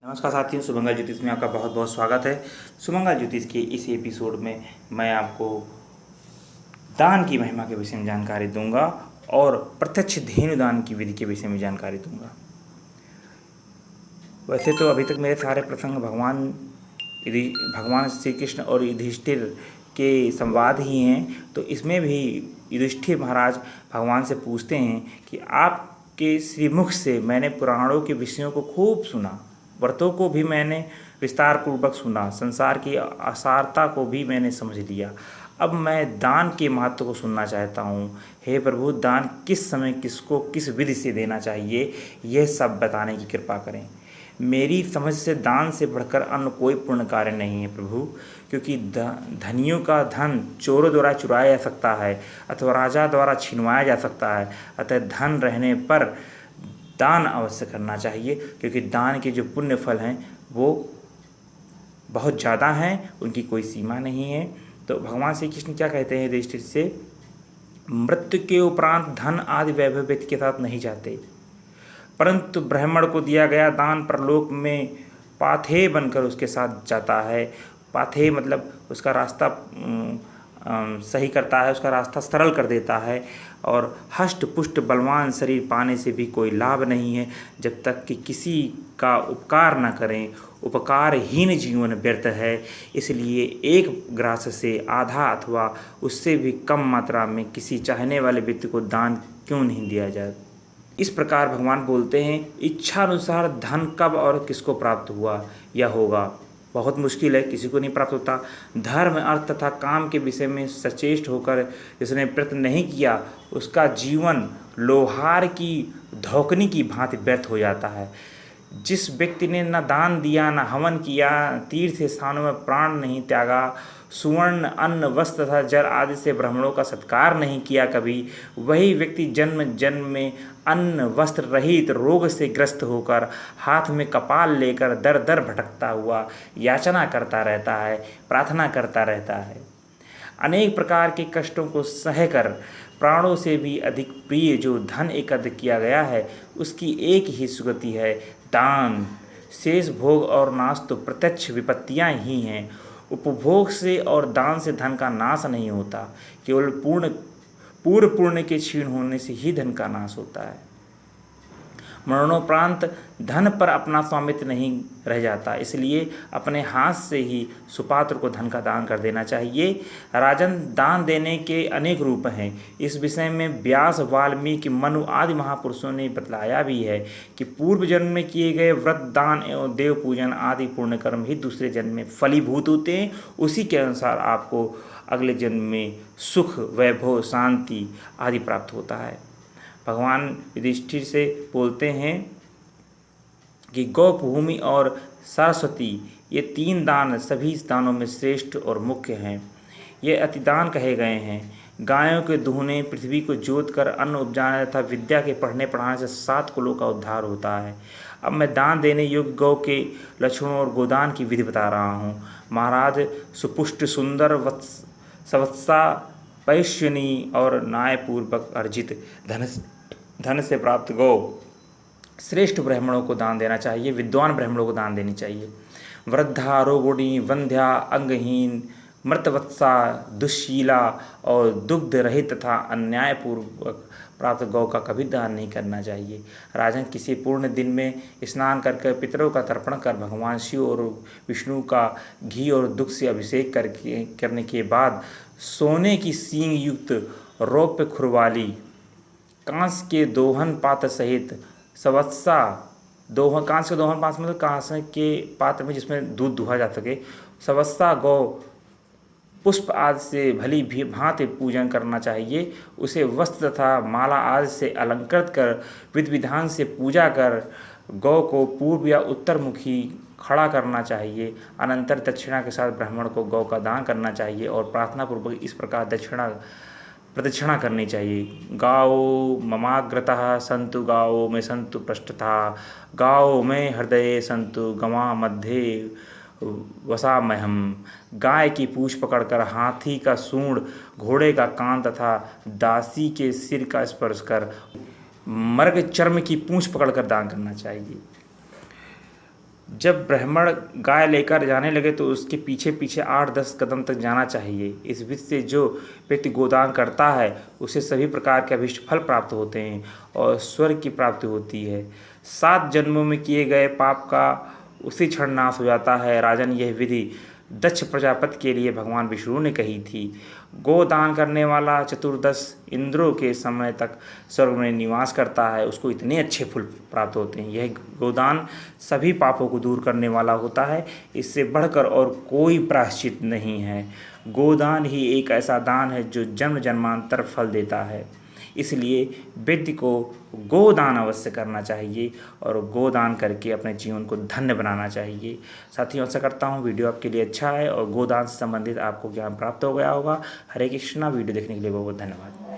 नमस्कार साथियों, सुमंगल ज्योतिष में आपका बहुत बहुत स्वागत है। सुमंगल ज्योतिष के इस एपिसोड में मैं आपको दान की महिमा के विषय में जानकारी दूंगा और प्रत्यक्ष धेनु दान की विधि के विषय में जानकारी दूंगा। वैसे तो अभी तक मेरे सारे प्रसंग भगवान श्री कृष्ण और युधिष्ठिर के संवाद ही हैं, तो इसमें भी युधिष्ठिर महाराज भगवान से पूछते हैं कि आपके श्रीमुख से मैंने पुराणों के विषयों को खूब सुना, व्रतों को भी मैंने विस्तार पूर्वक सुना, संसार की असारता को भी मैंने समझ लिया। अब मैं दान के महत्व को सुनना चाहता हूँ। हे प्रभु, दान किस समय किसको किस विधि से देना चाहिए, यह सब बताने की कृपा करें। मेरी समझ से दान से बढ़कर अन्य कोई पुण्य कार्य नहीं है प्रभु, क्योंकि धनियों का धन चोरों द्वारा चुराया जा सकता है अथवा राजा द्वारा छिनवाया जा सकता है। अतः धन रहने पर दान अवश्य करना चाहिए, क्योंकि दान के जो पुण्य फल हैं वो बहुत ज़्यादा हैं, उनकी कोई सीमा नहीं है। तो भगवान श्री कृष्ण क्या कहते हैं युधिष्ठिर से, मृत्यु के उपरांत धन आदि वैभव व्यक्ति के साथ नहीं जाते, परंतु ब्राह्मण को दिया गया दान परलोक में पाथेय बनकर उसके साथ जाता है। पाथेय मतलब उसका रास्ता सही करता है, उसका रास्ता सरल कर देता है। और हष्ट पुष्ट बलवान शरीर पाने से भी कोई लाभ नहीं है जब तक कि किसी का उपकार न करें। उपकारहीन जीवन व्यर्थ है, इसलिए एक ग्रास से आधा अथवा उससे भी कम मात्रा में किसी चाहने वाले व्यक्ति को दान क्यों नहीं दिया जाए। इस प्रकार भगवान बोलते हैं, इच्छा अनुसार धन कब और किसको प्राप्त हुआ या होगा, बहुत मुश्किल है, किसी को नहीं प्राप्त होता। धर्म अर्थ तथा काम के विषय में सचेष्ट होकर जिसने प्रयत्न नहीं किया, उसका जीवन लोहार की धौकनी की भांति व्यर्थ हो जाता है। जिस व्यक्ति ने न दान दिया, न हवन किया, तीर्थ स्थानों में प्राण नहीं त्यागा, सुवर्ण अन्न वस्त्र तथा जल आदि से ब्राह्मणों का सत्कार नहीं किया कभी, वही व्यक्ति जन्म जन्म में अन्न वस्त्र रहित रोग से ग्रस्त होकर हाथ में कपाल लेकर दर दर भटकता हुआ याचना करता रहता है, प्रार्थना करता रहता है। अनेक प्रकार के कष्टों को सहकर प्राणों से भी अधिक प्रिय जो धन एकत्र किया गया है, उसकी एक ही सुगति है, दान। शेष भोग और नाश तो प्रत्यक्ष विपत्तियां ही हैं। उपभोग से और दान से धन का नाश नहीं होता, केवल पूर्व पुण्य के क्षीण होने से ही धन का नाश होता है। मरणोपरांत धन पर अपना स्वामित्व नहीं रह जाता, इसलिए अपने हाथ से ही सुपात्र को धन का दान कर देना चाहिए। राजन, दान देने के अनेक रूप हैं। इस विषय में व्यास, वाल्मीकि, मनु आदि महापुरुषों ने बतलाया भी है कि पूर्व जन्म में किए गए व्रत, दान एवं देव पूजन आदि पुण्य कर्म ही दूसरे जन्म में फलीभूत होते हैं। उसी के अनुसार आपको अगले जन्म में सुख, वैभव, शांति आदि प्राप्त होता है। भगवान युधिष्ठिर से बोलते हैं कि गौ, भूमि और सरस्वती, ये तीन दान सभी दानों में श्रेष्ठ और मुख्य हैं। ये अतिदान कहे गए हैं। गायों के दूहने, पृथ्वी को जोत कर अन्न उपजाने तथा विद्या के पढ़ने पढ़ाने से 7 कुलों का उद्धार होता है। अब मैं दान देने योग्य गौ के लक्षणों और गोदान की विधि बता रहा हूँ। महाराज, सुपुष्ट सुंदर सवत्सा पैश्यनी और न्यायपूर्वक अर्जित धन से प्राप्त गौ श्रेष्ठ ब्राह्मणों को दान देना चाहिए, विद्वान ब्राह्मणों को दान देनी चाहिए। वृद्धा, रोगिणी, वंध्या, अंगहीन, मृतवत्सा, दुश्शीला और दुग्ध रहित तथा अन्यायपूर्वक प्राप्त गौ का कभी दान नहीं करना चाहिए। राजन, किसी पूर्ण दिन में स्नान करके पितरों का तर्पण कर भगवान शिव और विष्णु का घी और दुग्ध से अभिषेक करने के बाद सोने की सींग युक्त रौप्य खुरवाली कांस के दोहन पात्र सहित सवत्सा, कांस के दोहन पात्र मतलब कांस के पात्र में जिसमें दूध दुहा जा सके, सवत्सा गौ पुष्प आदि से भली भी भांति पूजन करना चाहिए। उसे वस्त्र तथा माला आदि से अलंकृत कर विधि विधान से पूजा कर गौ को पूर्व या उत्तर मुखी खड़ा करना चाहिए। अनंतर दक्षिणा के साथ ब्राह्मण को गौ का दान करना चाहिए और प्रार्थना पूर्वक इस प्रकार प्रदक्षिणा करनी चाहिए। गाओ ममाग्रतः संतु, गाओ में संतु पृष्ठतः, गाओ में हृदय संतु, गवा मध्ये वसामहम। गाय की पूंछ पकड़कर, हाथी का सूंड, घोड़े का कान तथा दासी के सिर का स्पर्श कर, मर्ग चर्म की पूंछ पकड़कर दान करना चाहिए। जब ब्राह्मण गाय लेकर जाने लगे तो उसके पीछे पीछे 8-10 कदम तक जाना चाहिए। इस विधि से जो व्यक्ति गोदान करता है उसे सभी प्रकार के अभीष्ट फल प्राप्त होते हैं और स्वर्ग की प्राप्ति होती है। 7 जन्मों में किए गए पाप का उसी क्षण नाश हो जाता है। राजन, यह विधि दक्ष प्रजापति के लिए भगवान विष्णु ने कही थी। गोदान करने वाला चतुर्दश इंद्रों के समय तक स्वर्ग में निवास करता है, उसको इतने अच्छे फल प्राप्त होते हैं। यह गोदान सभी पापों को दूर करने वाला होता है, इससे बढ़कर और कोई प्रायश्चित नहीं है। गोदान ही एक ऐसा दान है जो जन्म जन्मांतर फल देता है। इसलिए व्यक्ति को गोदान अवश्य करना चाहिए और गोदान करके अपने जीवन को धन्य बनाना चाहिए। साथियों, आशा करता हूँ वीडियो आपके लिए अच्छा है और गोदान से संबंधित आपको ज्ञान प्राप्त हो गया होगा। हरे कृष्णा। वीडियो देखने के लिए बहुत बहुत धन्यवाद।